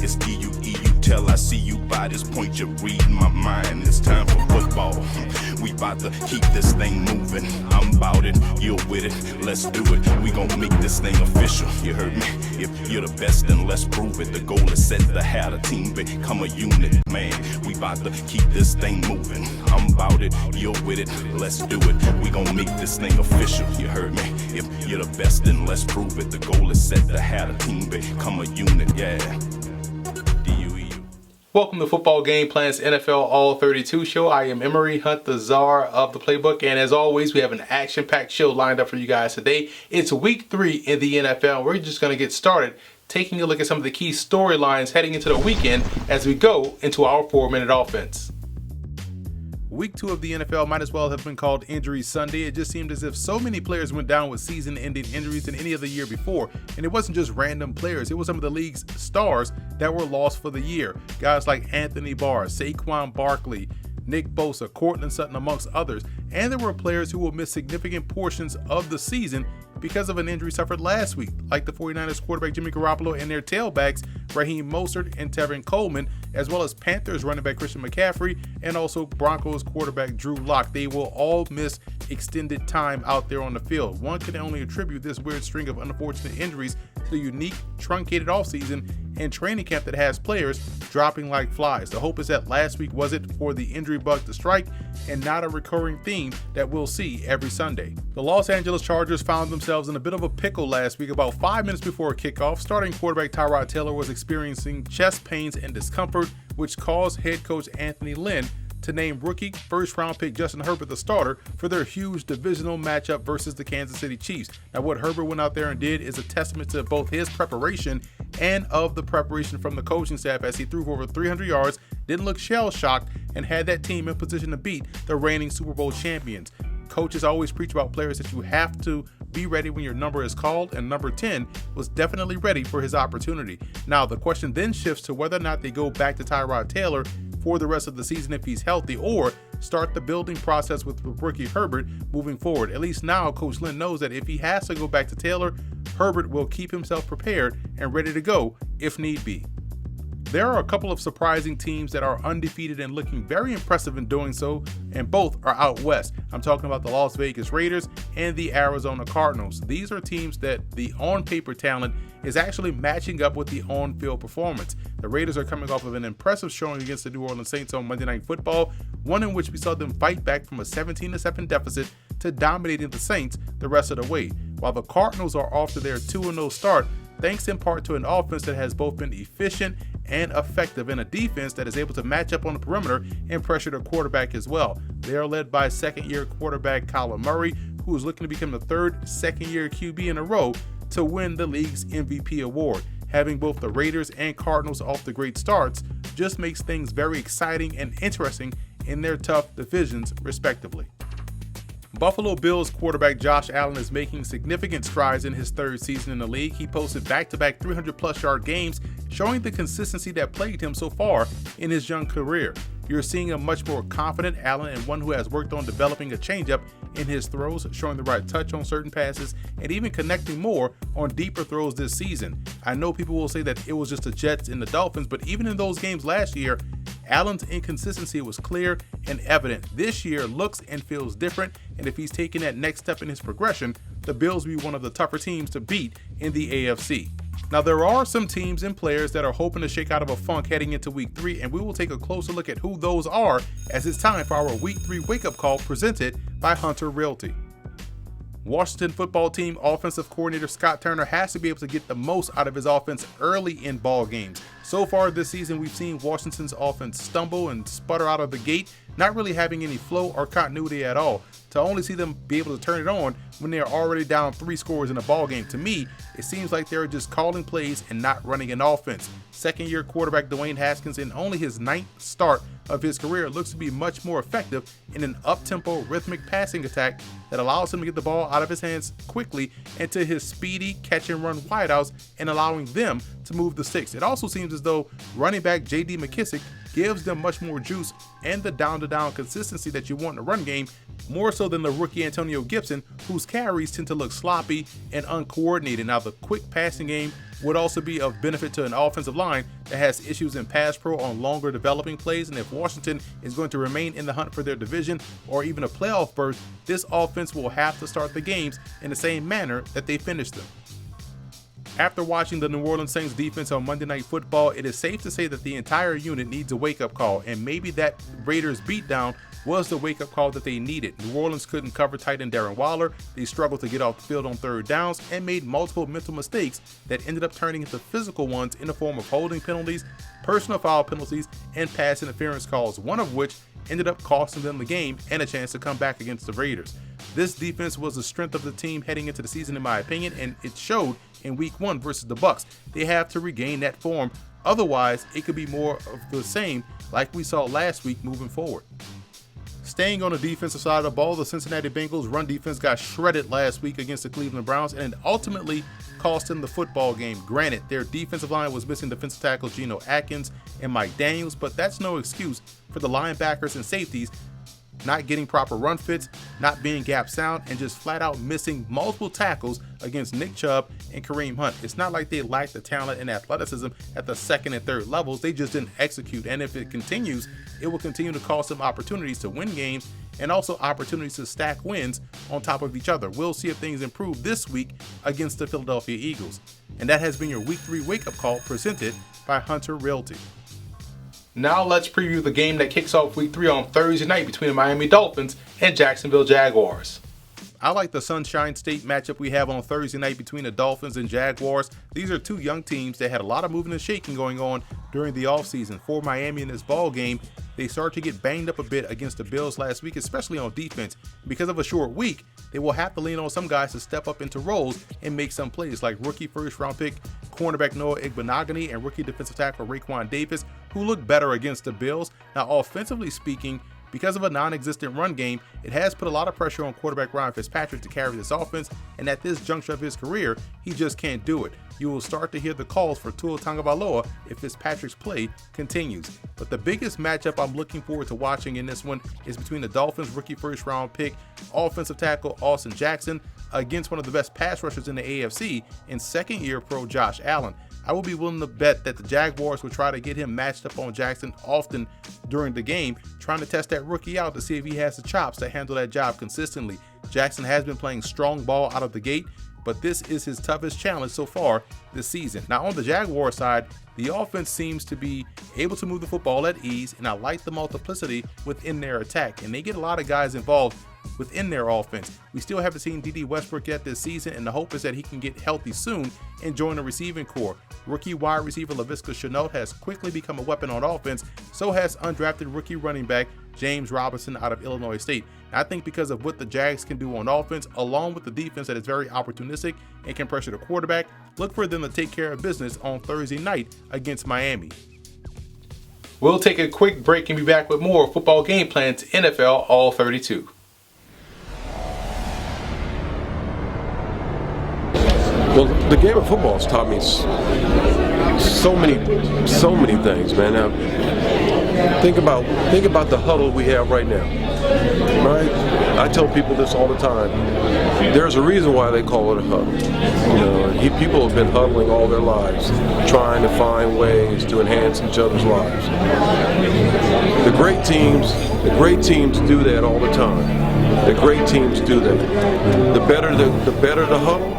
It's D-U-E-U tell. I see you by this point, you're reading my mind. It's time for football. We about to keep this thing moving. I'm about it, you're with it, let's do it. We gon' make this thing official, you heard me? If you're the best, then let's prove it. The goal is set to have a team become a unit, man. We about to keep this thing moving. I'm about it, you're with it, let's do it. We gon' make this thing official, you heard me? If you're the best, then let's prove it. The goal is set to have a team become a unit, yeah. D-U-E-U. Welcome to Football Game Plan's NFL All 32 show. I am Emery Hunt, the czar of the playbook, and as always, we have an action-packed show lined up for you guys today. It's week 3 in the NFL. We're just going to get started taking a look at some of the key storylines heading into the weekend as we go into our 4-minute offense. Week 2 of the NFL might as well have been called Injury Sunday. It just seemed as if so many players went down with season-ending injuries than any other year before. And it wasn't just random players. It was some of the league's stars that were lost for the year. Guys like Anthony Barr, Saquon Barkley, Nick Bosa, Cortland Sutton, amongst others. And there were players who will miss significant portions of the season because of an injury suffered last week, like the 49ers quarterback Jimmy Garoppolo and their tailbacks Raheem Mostert and Tevin Coleman, as well as Panthers running back Christian McCaffrey and also Broncos quarterback Drew Lock. They will all miss extended time out there on the field. One can only attribute this weird string of unfortunate injuries to the unique, truncated offseason and training camp that has players dropping like flies. The hope is that last week wasn't for the injury bug to strike and not a recurring theme that we'll see every Sunday. The Los Angeles Chargers found themselves in a bit of a pickle last week. About 5 minutes before kickoff, starting quarterback Tyrod Taylor was experiencing chest pains and discomfort, which caused head coach Anthony Lynn to name rookie first-round pick Justin Herbert the starter for their huge divisional matchup versus the Kansas City Chiefs. Now, what Herbert went out there and did is a testament to both his preparation and of the preparation from the coaching staff, as he threw for over 300 yards, didn't look shell-shocked, and had that team in position to beat the reigning Super Bowl champions. Coaches always preach about players that you have to be ready when your number is called, and number 10 was definitely ready for his opportunity. Now, the question then shifts to whether or not they go back to Tyrod Taylor for the rest of the season if he's healthy, or start the building process with rookie Herbert moving forward. At least now, Coach Lynn knows that if he has to go back to Taylor, Herbert will keep himself prepared and ready to go if need be. There are a couple of surprising teams that are undefeated and looking very impressive in doing so, and both are out west. I'm talking about the Las Vegas Raiders and the Arizona Cardinals. These are teams that the on-paper talent is actually matching up with the on-field performance. The Raiders are coming off of an impressive showing against the New Orleans Saints on Monday Night Football, one in which we saw them fight back from a 17-7 deficit to dominating the Saints the rest of the way, while the Cardinals are off to their 2-0 start, thanks in part to an offense that has both been efficient and effective, and a defense that is able to match up on the perimeter and pressure the quarterback as well. They are led by second-year quarterback Kyler Murray, who is looking to become the third second-year QB in a row to win the league's MVP award. Having both the Raiders and Cardinals off to great starts just makes things very exciting and interesting in their tough divisions, respectively. Buffalo Bills quarterback Josh Allen is making significant strides in his third season in the league. He posted back-to-back 300-plus yard games, showing the consistency that plagued him so far in his young career. You're seeing a much more confident Allen, and one who has worked on developing a changeup in his throws, showing the right touch on certain passes, and even connecting more on deeper throws this season. I know people will say that it was just the Jets and the Dolphins, but even in those games last year, Allen's inconsistency was clear and evident. This year looks and feels different, and if he's taking that next step in his progression, the Bills will be one of the tougher teams to beat in the AFC. Now, there are some teams and players that are hoping to shake out of a funk heading into Week 3, and we will take a closer look at who those are as it's time for our Week 3 wake-up call presented by Hunter Realty. Washington football team offensive coordinator Scott Turner has to be able to get the most out of his offense early in ball games. So far this season, we've seen Washington's offense stumble and sputter out of the gate, not really having any flow or continuity at all. To only see them be able to turn it on when they are already down 3 scores in a ball game, to me, it seems like they're just calling plays and not running an offense. Second-year quarterback Dwayne Haskins, in only his 9th start of his career, looks to be much more effective in an up-tempo rhythmic passing attack that allows him to get the ball out of his hands quickly into his speedy catch-and-run wideouts and allowing them to move the sticks. It also seems as though running back J.D. McKissic gives them much more juice and the down-to-down consistency that you want in a run game, more so than the rookie Antonio Gibson, whose carries tend to look sloppy and uncoordinated. Now, the quick passing game would also be of benefit to an offensive line that has issues in pass pro on longer developing plays. And if Washington is going to remain in the hunt for their division or even a playoff berth, this offense will have to start the games in the same manner that they finished them. After watching the New Orleans Saints defense on Monday Night Football, it is safe to say that the entire unit needs a wake-up call, and maybe that Raiders beatdown was the wake-up call that they needed. New Orleans couldn't cover tight end Darren Waller, they struggled to get off the field on third downs, and made multiple mental mistakes that ended up turning into physical ones in the form of holding penalties, personal foul penalties, and pass interference calls, one of which ended up costing them the game and a chance to come back against the Raiders. This defense was the strength of the team heading into the season, in my opinion, and it showed in Week 1 versus the Bucs. They have to regain that form, otherwise it could be more of the same like we saw last week moving forward. Staying on the defensive side of the ball, the Cincinnati Bengals run defense got shredded last week against the Cleveland Browns and ultimately cost them the football game. Granted, their defensive line was missing defensive tackles Geno Atkins and Mike Daniels, but that's no excuse for the linebackers and safeties not getting proper run fits, not being gap sound, and just flat out missing multiple tackles against Nick Chubb and Kareem Hunt. It's not like they lack the talent and athleticism at the second and third levels, they just didn't execute. And if it continues, it will continue to cost them opportunities to win games and also opportunities to stack wins on top of each other. We'll see if things improve this week against the Philadelphia Eagles. And that has been your Week 3 wake-up call presented by Hunter Realty. Now let's preview the game that kicks off Week 3 on Thursday night between the Miami Dolphins and Jacksonville Jaguars. I like the Sunshine State matchup we have on Thursday night between the Dolphins and Jaguars. These are two young teams that had a lot of moving and shaking going on during the offseason. For Miami in this ball game, they started to get banged up a bit against the Bills last week, especially on defense. Because of a short week, they will have to lean on some guys to step up into roles and make some plays, like rookie first-round pick cornerback Noah Igbenogany and rookie defensive tackle Raekwon Davis, who looked better against the Bills. Now, offensively speaking, because of a non-existent run game, it has put a lot of pressure on quarterback Ryan Fitzpatrick to carry this offense, and at this juncture of his career, he just can't do it. You will start to hear the calls for Tua Tagovailoa if Fitzpatrick's play continues. But the biggest matchup I'm looking forward to watching in this one is between the Dolphins rookie first-round pick offensive tackle Austin Jackson against one of the best pass rushers in the AFC in second-year pro Josh Allen. I will be willing to bet that the Jaguars will try to get him matched up on Jackson often during the game, trying to test that rookie out to see if he has the chops to handle that job consistently. Jackson has been playing strong ball out of the gate, but this is his toughest challenge so far this season. Now on the Jaguar side, the offense seems to be able to move the football at ease, and I like the multiplicity within their attack, and they get a lot of guys involved within their offense. We still haven't seen D.D. Westbrook yet this season, and the hope is that he can get healthy soon and join the receiving core. Rookie wide receiver Laviska Shenault has quickly become a weapon on offense, so has undrafted rookie running back James Robinson out of Illinois State. And I think because of what the Jags can do on offense, along with the defense that is very opportunistic and can pressure the quarterback, look for them to take care of business on Thursday night against Miami. We'll take a quick break and be back with more football game plans NFL All 32. Well, the game of football has taught me so many things, man. Now, think about the huddle we have right now, right? I tell people this all the time. There's a reason why they call it a huddle. You know, people have been huddling all their lives, trying to find ways to enhance each other's lives. The great teams do that all the time. The great teams do that. The better the huddle,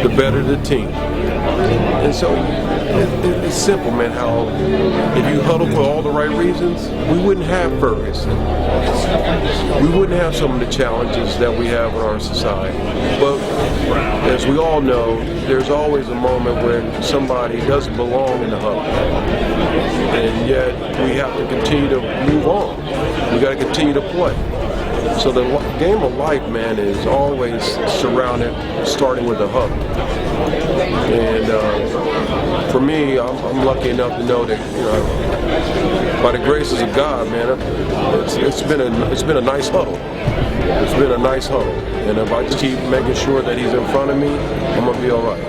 the better the team. And so it's simple, man, how if you huddle for all the right reasons, we wouldn't have Ferguson. We wouldn't have some of the challenges that we have in our society. But as we all know, there's always a moment when somebody doesn't belong in the huddle. And yet we have to continue to move on. We got to continue to play. So the game of life, man, is always starting with a huddle. And for me, I'm lucky enough to know that, you know, by the graces of God, man, it's been a nice huddle. It's been a nice huddle. And if I just keep making sure that he's in front of me, I'm gonna be all right.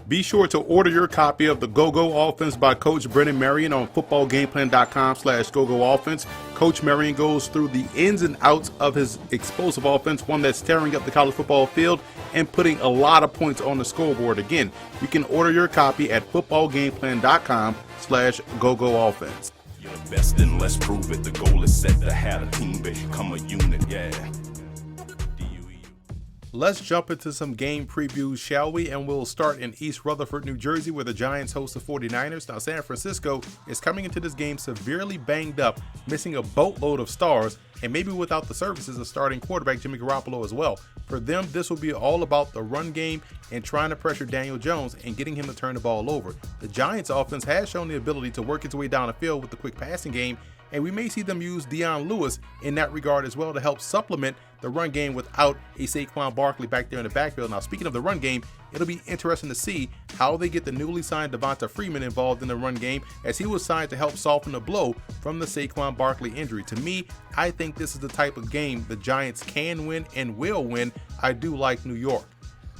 Be sure to order your copy of the Go-Go Offense by Coach Brennan Marion on footballgameplan.com/GoGoOffense. Coach Marion goes through the ins and outs of his explosive offense, one that's tearing up the college football field and putting a lot of points on the scoreboard. Again, you can order your copy at footballgameplan.com/GoGoOffense. You're the best and let's prove it. The goal is set to have a team become a unit, yeah. Let's jump into some game previews, shall we? And we'll start in East Rutherford, New Jersey, where the Giants host the 49ers. Now, San Francisco is coming into this game severely banged up, missing a boatload of stars, and maybe without the services of starting quarterback Jimmy Garoppolo as well. For them, this will be all about the run game and trying to pressure Daniel Jones and getting him to turn the ball over. The Giants offense has shown the ability to work its way down the field with the quick passing game, and we may see them use Dion Lewis in that regard as well to help supplement the run game without a Saquon Barkley back there in the backfield. Now, speaking of the run game, it'll be interesting to see how they get the newly signed Devonta Freeman involved in the run game, as he was signed to help soften the blow from the Saquon Barkley injury. To me, I think this is the type of game the Giants can win and will win. I do like New York.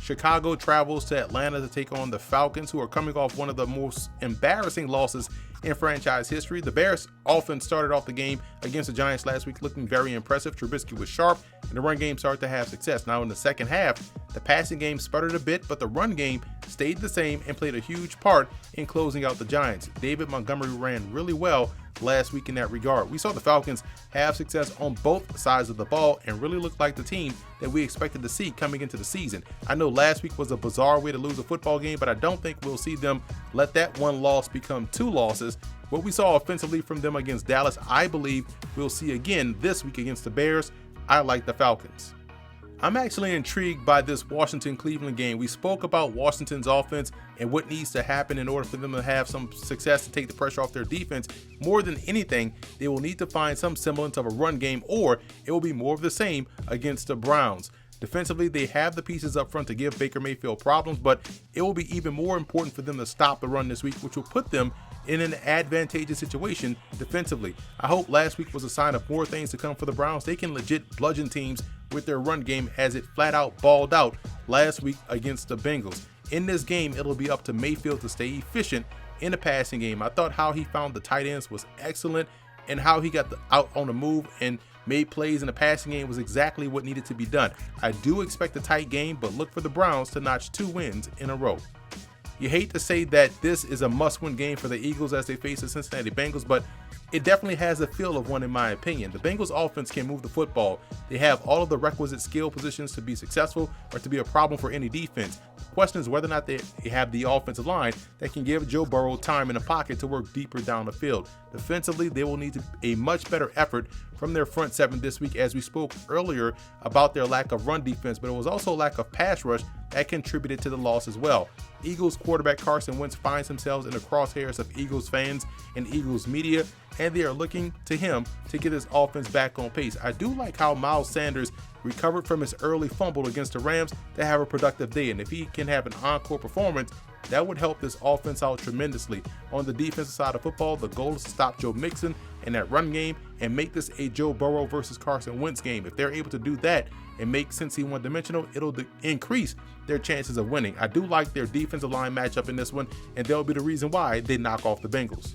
Chicago travels to Atlanta to take on the Falcons, who are coming off one of the most embarrassing losses in franchise history. The Bears often started off the game against the Giants last week looking very impressive. Trubisky was sharp, and the run game started to have success. Now in the second half, the passing game sputtered a bit, but the run game stayed the same and played a huge part in closing out the Giants. David Montgomery ran really well last week in that regard. We saw the Falcons have success on both sides of the ball and really look like the team that we expected to see coming into the season. I know last week was a bizarre way to lose a football game, but I don't think we'll see them let that one loss become two losses. What we saw offensively from them against Dallas, I believe we'll see again this week against the Bears. I like the Falcons. I'm actually intrigued by this Washington-Cleveland game. We spoke about Washington's offense and what needs to happen in order for them to have some success to take the pressure off their defense. More than anything, they will need to find some semblance of a run game, or it will be more of the same against the Browns. Defensively, they have the pieces up front to give Baker Mayfield problems, but it will be even more important for them to stop the run this week, which will put them in an advantageous situation defensively. I hope last week was a sign of more things to come for the Browns. They can legit bludgeon teams with their run game, as it flat out balled out last week against the Bengals. In this game, it'll be up to Mayfield to stay efficient in the passing game. I thought how he found the tight ends was excellent, and how he got out on the move and made plays in the passing game was exactly what needed to be done. I do expect a tight game, but look for the Browns to notch 2 wins in a row. You hate to say that this is a must-win game for the Eagles as they face the Cincinnati Bengals, but it definitely has a feel of one in my opinion. The Bengals offense can move the football. They have all of the requisite skill positions to be successful or to be a problem for any defense. The question is whether or not they have the offensive line that can give Joe Burrow time in the pocket to work deeper down the field. Defensively, they will need a much better effort from their front seven this week, as we spoke earlier about their lack of run defense, but it was also lack of pass rush that contributed to the loss as well. Eagles quarterback Carson Wentz finds themselves in the crosshairs of Eagles fans and Eagles media, and they are looking to him to get his offense back on pace. I do like how Miles Sanders recovered from his early fumble against the Rams to have a productive day, and if he can have an encore performance, that would help this offense out tremendously. On the defensive side of football, the goal is to stop Joe Mixon in that run game and make this a Joe Burrow versus Carson Wentz game. If they're able to do that and make Cincy one-dimensional, it'll increase their chances of winning. I do like their defensive line matchup in this one, and that'll be the reason why they knock off the Bengals.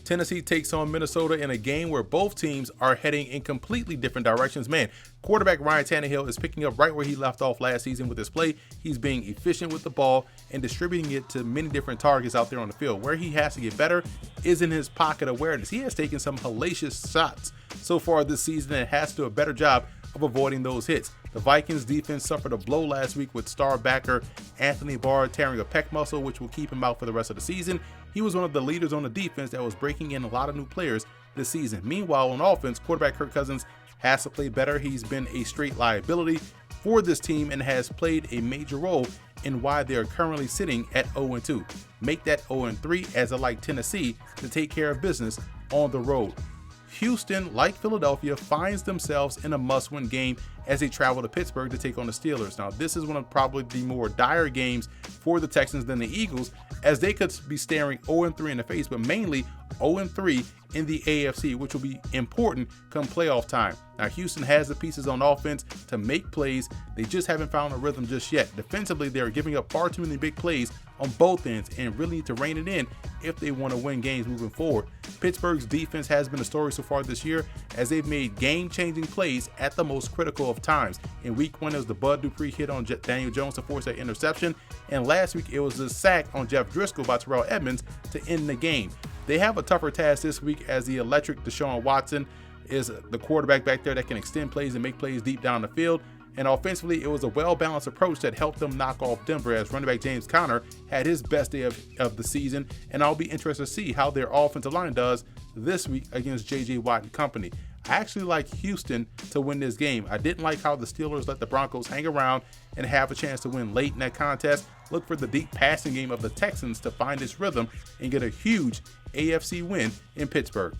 Tennessee takes on Minnesota in a game where both teams are heading in completely different directions. Man, quarterback Ryan Tannehill is picking up right where he left off last season with his play. He's being efficient with the ball and distributing it to many different targets out there on the field. Where he has to get better is in his pocket awareness. He has taken some hellacious shots so far this season and has to do a better job of avoiding those hits. The Vikings defense suffered a blow last week with star backer Anthony Barr tearing a pec muscle, which will keep him out for the rest of the season. He was one of the leaders on the defense that was breaking in a lot of new players this season. Meanwhile, on offense, quarterback Kirk Cousins has to play better. He's been a straight liability for this team and has played a major role in why they are currently sitting at 0-2. Make that 0-3, as I like Tennessee to take care of business on the road. Houston, like Philadelphia, finds themselves in a must-win game as they travel to Pittsburgh to take on the Steelers. Now, this is one of probably the more dire games for the Texans than the Eagles, as they could be staring 0-3 in the face, but mainly 0-3 in the AFC, which will be important come playoff time. Now, Houston has the pieces on offense to make plays. They just haven't found a rhythm just yet. Defensively, they're giving up far too many big plays on both ends and really need to rein it in if they want to win games moving forward. Pittsburgh's defense has been a story so far this year as they've made game-changing plays at the most critical of times. In week 1, it was the Bud Dupree hit on Daniel Jones to force that interception, and last week it was the sack on Jeff Driscoll by Terrell Edmonds to end the game. They have a tougher task this week as the electric Deshaun Watson is the quarterback back there that can extend plays and make plays deep down the field. And offensively, it was a well-balanced approach that helped them knock off Denver as running back James Conner had his best day of the season. And I'll be interested to see how their offensive line does this week against J.J. Watt and company. I actually like Houston to win this game. I didn't like how the Steelers let the Broncos hang around and have a chance to win late in that contest. Look for the deep passing game of the Texans to find its rhythm and get a huge AFC win in Pittsburgh.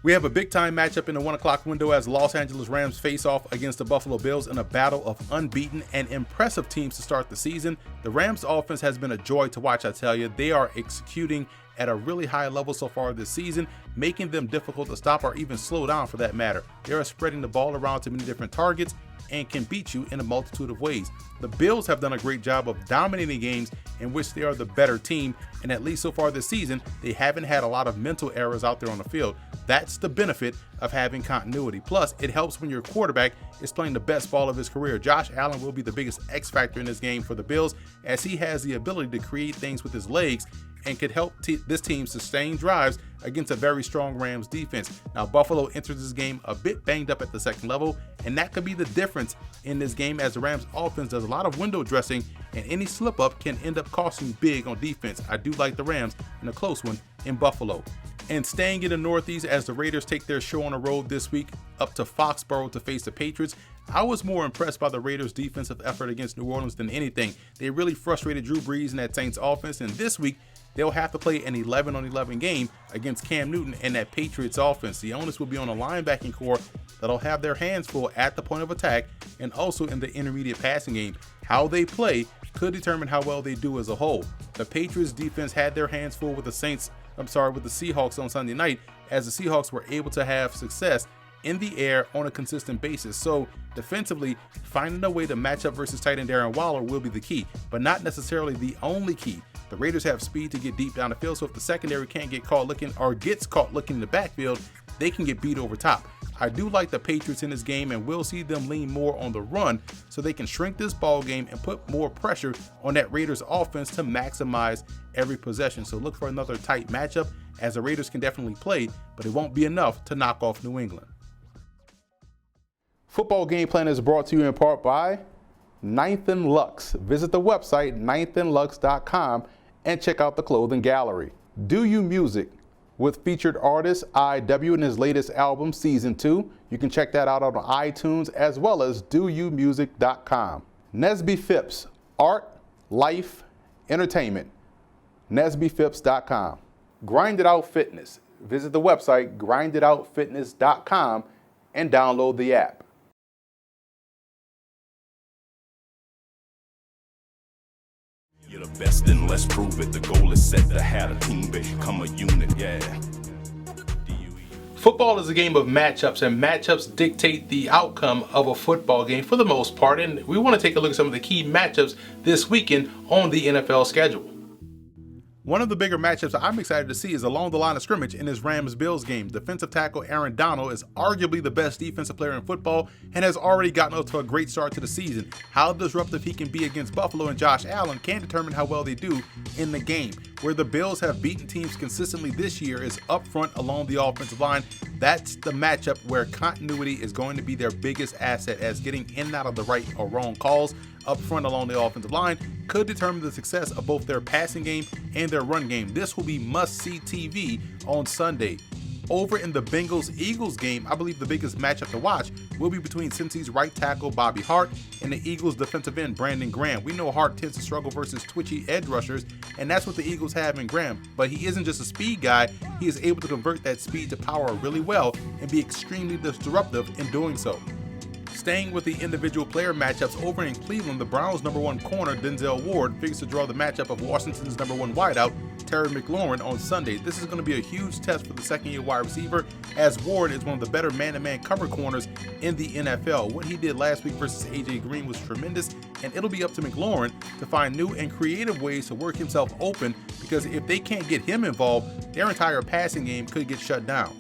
We have a big-time matchup in the 1 o'clock window as Los Angeles Rams face off against the Buffalo Bills in a battle of unbeaten and impressive teams to start the season. The Rams' offense has been a joy to watch, I tell you. They are executing at a really high level so far this season, making them difficult to stop or even slow down for that matter. They are spreading the ball around to many different targets and can beat you in a multitude of ways. The Bills have done a great job of dominating games in which they are the better team, and at least so far this season, they haven't had a lot of mental errors out there on the field. That's the benefit of having continuity. Plus, it helps when your quarterback is playing the best ball of his career. Josh Allen will be the biggest X factor in this game for the Bills as he has the ability to create things with his legs and could help this team sustain drives against a very strong Rams defense. Now, Buffalo enters this game a bit banged up at the second level, and that could be the difference in this game as the Rams offense does a lot of window dressing, and any slip up can end up costing big on defense. I do like the Rams in a close one in Buffalo. And staying in the Northeast as the Raiders take their show on the road this week up to Foxborough to face the Patriots. I was more impressed by the Raiders' defensive effort against New Orleans than anything. They really frustrated Drew Brees and that Saints offense, and this week they'll have to play an 11-on-11 game against Cam Newton and that Patriots offense. The onus will be on a linebacking core that'll have their hands full at the point of attack and also in the intermediate passing game. How they play could determine how well they do as a whole. The Patriots defense had their hands full with the Seahawks on Sunday night, as the Seahawks were able to have success in the air on a consistent basis. So defensively, finding a way to match up versus tight end Darren Waller will be the key, but not necessarily the only key. The Raiders have speed to get deep down the field, so if the secondary can't get caught looking or gets caught looking in the backfield, they can get beat over top. I do like the Patriots in this game, and we'll see them lean more on the run so they can shrink this ball game and put more pressure on that Raiders offense to maximize every possession. So look for another tight matchup as the Raiders can definitely play, but it won't be enough to knock off New England. Football Game Plan is brought to you in part by Ninth and Lux. Visit the website ninethandlux.com and check out the clothing gallery. Do You Music with featured artist IW and his latest album, Season 2. You can check that out on iTunes as well as doyoumusic.com. Nesby Phipps, Art, Life, Entertainment. NesbyPhipps.com. Grind It Out Fitness. Visit the website grinditoutfitness.com and download the app. You're the best, then let's prove it. The goal is set to have a team become a unit, yeah. Football is a game of matchups, and matchups dictate the outcome of a football game for the most part. And we want to take a look at some of the key matchups this weekend on the NFL schedule. One of the bigger matchups I'm excited to see is along the line of scrimmage in this Rams-Bills game. Defensive tackle Aaron Donald is arguably the best defensive player in football and has already gotten off to a great start to the season. How disruptive he can be against Buffalo and Josh Allen can determine how well they do in the game. Where the Bills have beaten teams consistently this year is up front along the offensive line. That's the matchup where continuity is going to be their biggest asset, as getting in and out of the right or wrong calls up front along the offensive line could determine the success of both their passing game and their run game. This will be must-see TV on Sunday. Over in the Bengals-Eagles game, I believe the biggest matchup to watch will be between Cincy's right tackle Bobby Hart and the Eagles defensive end Brandon Graham. We know Hart tends to struggle versus twitchy edge rushers, and that's what the Eagles have in Graham. But he isn't just a speed guy, he is able to convert that speed to power really well and be extremely disruptive in doing so. Staying with the individual player matchups over in Cleveland, the Browns' #1 corner, Denzel Ward, figures to draw the matchup of Washington's #1 wideout, Terry McLaurin, on Sunday. This is going to be a huge test for the second-year wide receiver, as Ward is one of the better man-to-man cover corners in the NFL. What he did last week versus A.J. Green was tremendous, and it'll be up to McLaurin to find new and creative ways to work himself open, because if they can't get him involved, their entire passing game could get shut down.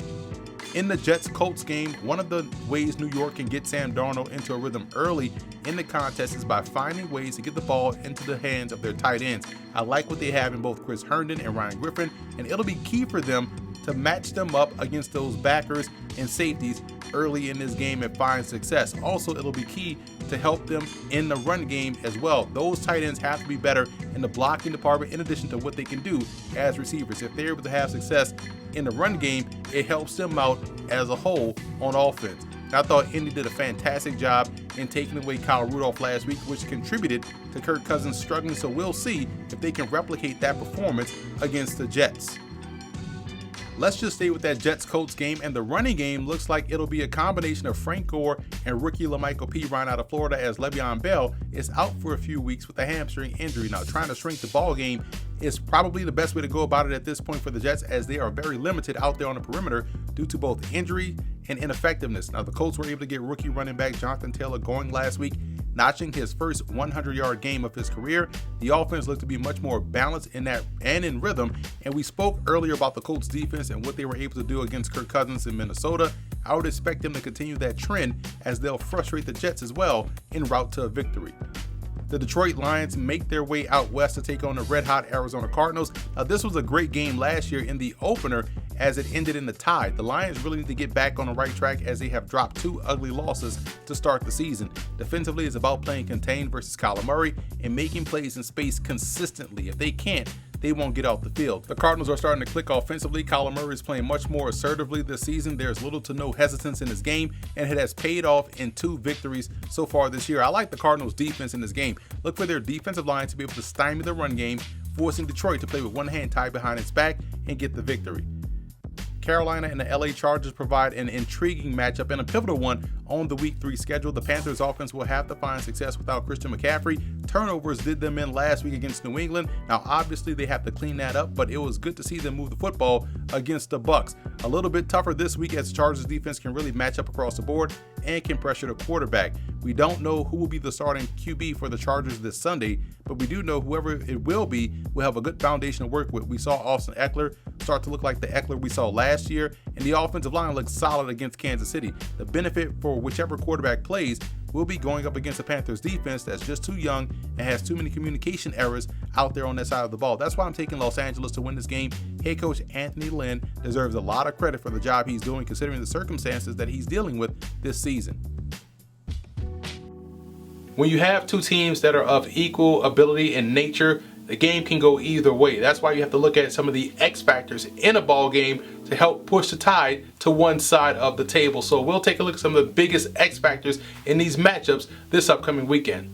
In the Jets-Colts game, one of the ways New York can get Sam Darnold into a rhythm early in the contest is by finding ways to get the ball into the hands of their tight ends. I like what they have in both Chris Herndon and Ryan Griffin, and it'll be key for them to match them up against those backers and safeties early in this game and find success. Also, it'll be key to help them in the run game as well. Those tight ends have to be better in the blocking department in addition to what they can do as receivers. If they're able to have success in the run game, it helps them out as a whole on offense. And I thought Indy did a fantastic job in taking away Kyle Rudolph last week, which contributed to Kirk Cousins struggling, so we'll see if they can replicate that performance against the Jets. Let's just stay with that Jets-Colts game, and the running game looks like it'll be a combination of Frank Gore and rookie LaMichael Pirine out of Florida, as Le'Veon Bell is out for a few weeks with a hamstring injury. Now, trying to shrink the ball game is probably the best way to go about it at this point for the Jets, as they are very limited out there on the perimeter due to both injury and ineffectiveness. Now, the Colts were able to get rookie running back Jonathan Taylor going last week, notching his first 100-yard game of his career. The offense looked to be much more balanced in that and in rhythm, and we spoke earlier about the Colts defense and what they were able to do against Kirk Cousins in Minnesota. I would expect them to continue that trend, as they'll frustrate the Jets as well en route to a victory. The Detroit Lions make their way out west to take on the red-hot Arizona Cardinals. Now, this was a great game last year in the opener, as it ended in a tie. The Lions really need to get back on the right track, as they have dropped 2 ugly losses to start the season. Defensively, it's about playing contained versus Kyler Murray and making plays in space consistently. If they can't, they won't get off the field. The Cardinals are starting to click offensively. Kyler Murray is playing much more assertively this season. There's little to no hesitance in his game, and it has paid off in 2 victories so far this year. I like the Cardinals' defense in this game. Look for their defensive line to be able to stymie the run game, forcing Detroit to play with one hand tied behind its back and get the victory. Carolina and the LA Chargers provide an intriguing matchup and a pivotal one on the Week 3 schedule. The Panthers offense will have to find success without Christian McCaffrey. Turnovers did them in last week against New England. Now, obviously, they have to clean that up, but it was good to see them move the football against the Bucs. A little bit tougher this week, as the Chargers defense can really match up across the board and can pressure the quarterback. We don't know who will be the starting QB for the Chargers this Sunday, but we do know whoever it will be will have a good foundation to work with. We saw Austin Eckler start to look like the Eckler we saw last year, and the offensive line looks solid against Kansas City. The benefit for whichever quarterback plays will be going up against the Panthers defense that's just too young and has too many communication errors out there on that side of the ball. That's why I'm taking Los Angeles to win this game. Head coach Anthony Lynn deserves a lot of credit for the job he's doing, considering the circumstances that he's dealing with this season. When you have 2 teams that are of equal ability and nature, the game can go either way. That's why you have to look at some of the X factors in a ball game to help push the tide to one side of the table. So we'll take a look at some of the biggest X factors in these matchups this upcoming weekend.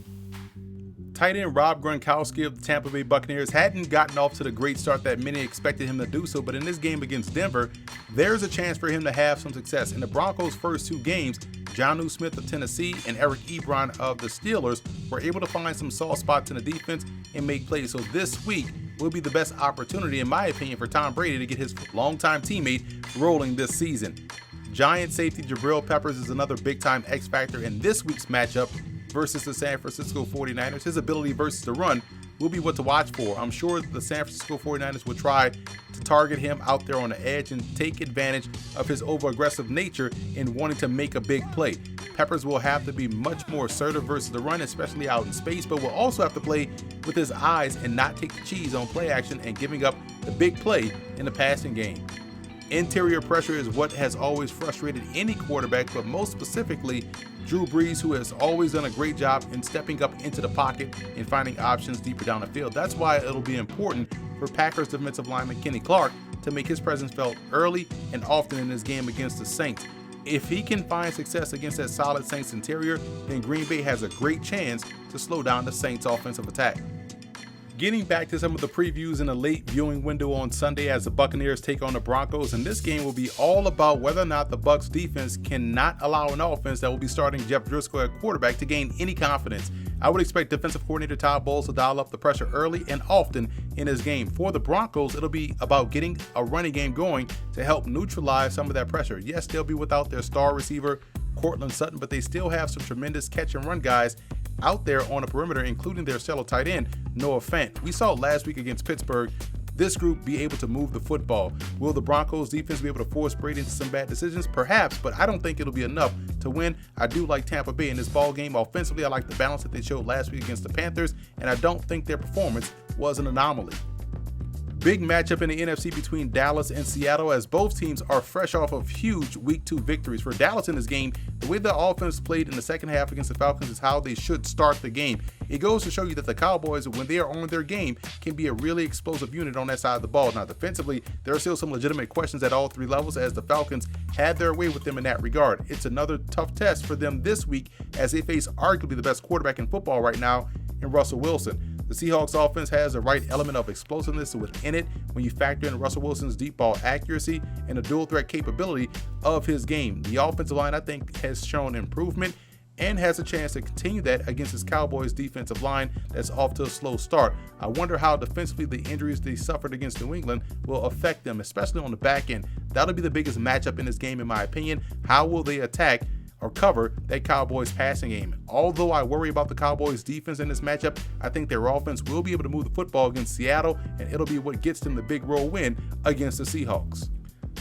Tight end Rob Gronkowski of the Tampa Bay Buccaneers hadn't gotten off to the great start that many expected him to do so, but in this game against Denver, there's a chance for him to have some success. In the Broncos' first 2 games, Jonnu Smith of Tennessee and Eric Ebron of the Steelers were able to find some soft spots in the defense and make plays. So this week will be the best opportunity, in my opinion, for Tom Brady to get his longtime teammate rolling this season. Giant safety Jabrill Peppers is another big-time X factor in this week's matchup versus the San Francisco 49ers. His ability versus the run will be what to watch for. I'm sure the San Francisco 49ers will try to target him out there on the edge and take advantage of his over-aggressive nature in wanting to make a big play. Peppers will have to be much more assertive versus the run, especially out in space, but will also have to play with his eyes and not take the cheese on play action and giving up the big play in the passing game. Interior pressure is what has always frustrated any quarterback, but most specifically Drew Brees, who has always done a great job in stepping up into the pocket and finding options deeper down the field. That's why it'll be important for Packers defensive lineman Kenny Clark to make his presence felt early and often in this game against the Saints. If he can find success against that solid Saints interior, then Green Bay has a great chance to slow down the Saints offensive attack. Getting back to some of the previews in the late viewing window on Sunday as the Buccaneers take on the Broncos, and this game will be all about whether or not the Bucs defense cannot allow an offense that will be starting Jeff Driscoll at quarterback to gain any confidence. I would expect defensive coordinator Todd Bowles to dial up the pressure early and often in his game. For the Broncos, it'll be about getting a running game going to help neutralize some of that pressure. Yes, they'll be without their star receiver, Courtland Sutton, but they still have some tremendous catch and run guys out there on the perimeter, including their stellar tight end, Noah Fant. We saw last week against Pittsburgh this group be able to move the football. Will the Broncos defense be able to force Brady into some bad decisions? Perhaps, but I don't think it'll be enough to win. I do like Tampa Bay in this ball game. Offensively, I like the balance that they showed last week against the Panthers, and I don't think their performance was an anomaly. Big matchup in the NFC between Dallas and Seattle, as both teams are fresh off of huge Week 2 victories. For Dallas in this game, the way the offense played in the second half against the Falcons is how they should start the game. It goes to show you that the Cowboys, when they are on their game, can be a really explosive unit on that side of the ball. Now, defensively, there are still some legitimate questions at all three levels, as the Falcons had their way with them in that regard. It's another tough test for them this week as they face arguably the best quarterback in football right now in Russell Wilson. The Seahawks offense has the right element of explosiveness within it when you factor in Russell Wilson's deep ball accuracy and the dual threat capability of his game. The offensive line, I think, has shown improvement and has a chance to continue that against his Cowboys defensive line that's off to a slow start. I wonder how defensively the injuries they suffered against New England will affect them, especially on the back end. That'll be the biggest matchup in this game, in my opinion. How will they attack or cover that Cowboys passing game? Although I worry about the Cowboys defense in this matchup, I think their offense will be able to move the football against Seattle, and it'll be what gets them the big road win against the Seahawks.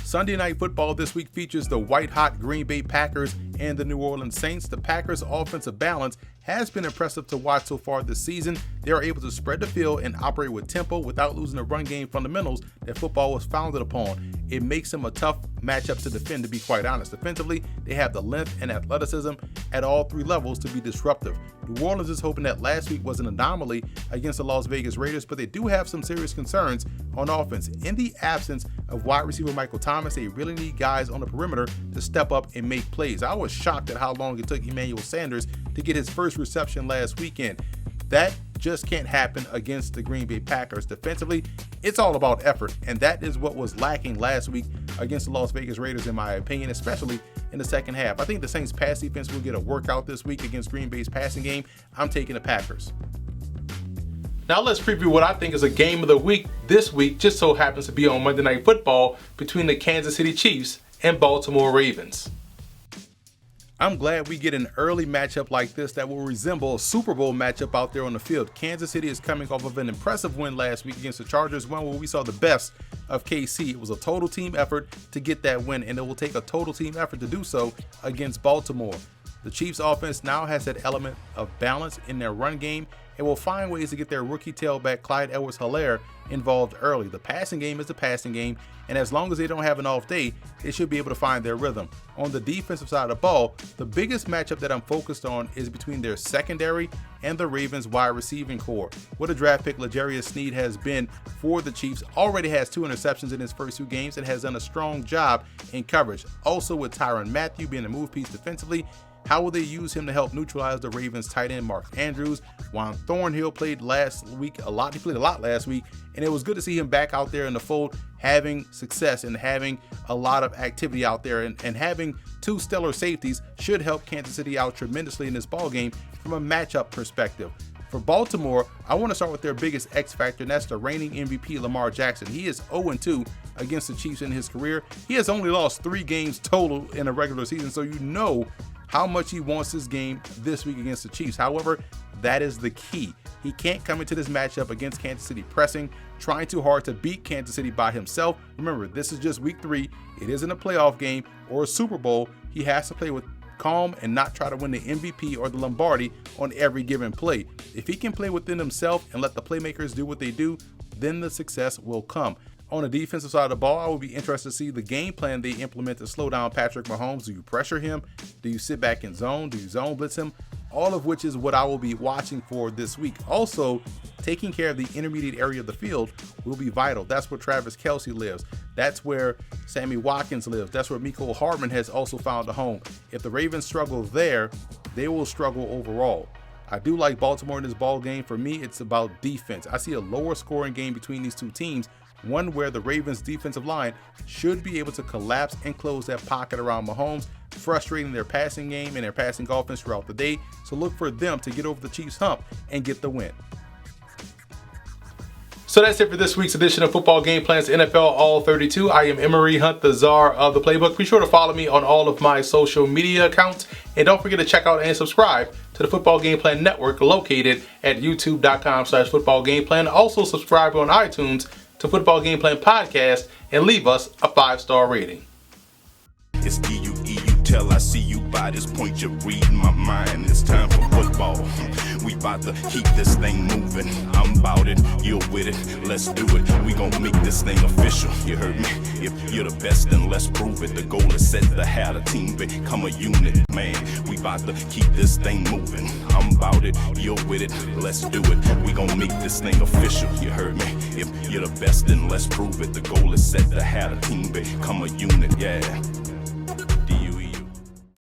Sunday Night Football this week features the white-hot Green Bay Packers and the New Orleans Saints. The Packers' offensive balance has been impressive to watch so far this season. They are able to spread the field and operate with tempo without losing the run game fundamentals that football was founded upon. It makes them a tough matchup to defend, to be quite honest. Defensively, they have the length and athleticism at all three levels to be disruptive. New Orleans is hoping that last week was an anomaly against the Las Vegas Raiders, but they do have some serious concerns on offense. In the absence of wide receiver Michael Thomas, they really need guys on the perimeter to step up and make plays. I was shocked at how long it took Emmanuel Sanders to get his first reception last weekend. That just can't happen against the Green Bay Packers. Defensively, it's all about effort, and that is what was lacking last week against the Las Vegas Raiders, in my opinion, especially in the second half. I think the Saints pass defense will get a workout this week against Green Bay's passing game. I'm taking the Packers. Now let's preview what I think is a game of the week this week, just so happens to be on Monday Night Football between the Kansas City Chiefs and Baltimore Ravens. I'm glad we get an early matchup like this that will resemble a Super Bowl matchup out there on the field. Kansas City is coming off of an impressive win last week against the Chargers, one where we saw the best of KC. It was a total team effort to get that win, and it will take a total team effort to do so against Baltimore. The Chiefs offense now has that element of balance in their run game and will find ways to get their rookie tailback Clyde Edwards-Helaire involved early. The passing game is the passing game, and as long as they don't have an off day, they should be able to find their rhythm. On the defensive side of the ball, the biggest matchup that I'm focused on is between their secondary and the Ravens wide receiving core. What a draft pick L'Jarius Sneed has been for the Chiefs. Already has 2 interceptions in his first 2 games and has done a strong job in coverage. Also with Tyrann Mathieu being a move piece defensively, how will they use him to help neutralize the Ravens tight end Mark Andrews? Juan Thornhill played last week a lot. He played a lot last week, and it was good to see him back out there in the fold, having success and having a lot of activity out there, and having 2 stellar safeties should help Kansas City out tremendously in this ball game from a matchup perspective. For Baltimore, I want to start with their biggest X factor, and that's the reigning MVP Lamar Jackson. He is 0-2 against the Chiefs in his career. He has only lost 3 games total in a regular season, so you know how much he wants this game this week against the Chiefs. However, that is the key. He can't come into this matchup against Kansas City pressing, trying too hard to beat Kansas City by himself. Remember, this is just week 3. It isn't a playoff game or a Super Bowl. He has to play with calm and not try to win the MVP or the Lombardi on every given play. If he can play within himself and let the playmakers do what they do, then the success will come. On the defensive side of the ball, I would be interested to see the game plan they implement to slow down Patrick Mahomes. Do you pressure him? Do you sit back in zone? Do you zone blitz him? All of which is what I will be watching for this week. Also, taking care of the intermediate area of the field will be vital. That's where Travis Kelce lives. That's where Sammy Watkins lives. That's where Mecole Hardman has also found a home. If the Ravens struggle there, they will struggle overall. I do like Baltimore in this ball game. For me, it's about defense. I see a lower scoring game between these two teams, one where the Ravens defensive line should be able to collapse and close that pocket around Mahomes, frustrating their passing game and their passing offense throughout the day. So look for them to get over the Chiefs hump and get the win. So that's it for this week's edition of Football Game Plans NFL All 32. I am Emery Hunt, the czar of the playbook. Be sure to follow me on all of my social media accounts. And don't forget to check out and subscribe to the Football Game Plan Network located at youtube.com/footballgameplan. Also subscribe on iTunes to Football Game Plan Podcast and leave us a 5-star rating. It's D-U-E-U till I see you by this point. You're reading my mind. It's time for football. We about to keep this thing moving. I'm about it, you're with it. Let's do it. We gon' make this thing official. You heard me? If you're the best, then let's prove it. The goal is set to have a team become a unit. Man, we about to keep this thing moving. I'm about it, you're with it. Let's do it. We gon' make this thing official. You heard me? If you're the best, then let's prove it. The goal is set to have a team become a unit. Yeah.